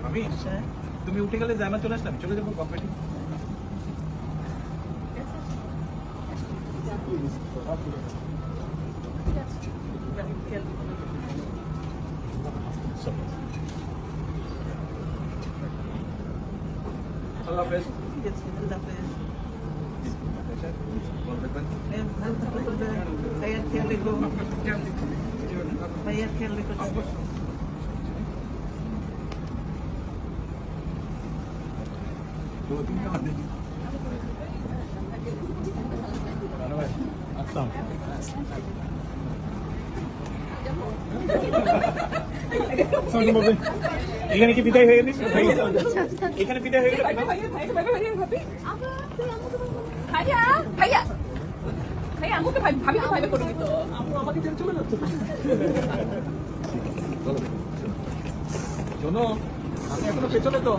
আমি তুমি উঠে গেলে জানা চলে আসলাম, চলে যাবো কম্পিটি। আল্লাহ হাফেজ। ঠিক আছে, আল্লাহ হাফেজ। ভাইয়ার খেয়াল রেখো, ভাইয়ার খেয়াল রেখো। এখানে কি বিদায় হয়ে গেলি? এখানে বিদায় হয়ে গেল। শোনো, আমি এখনো পেছনে তো।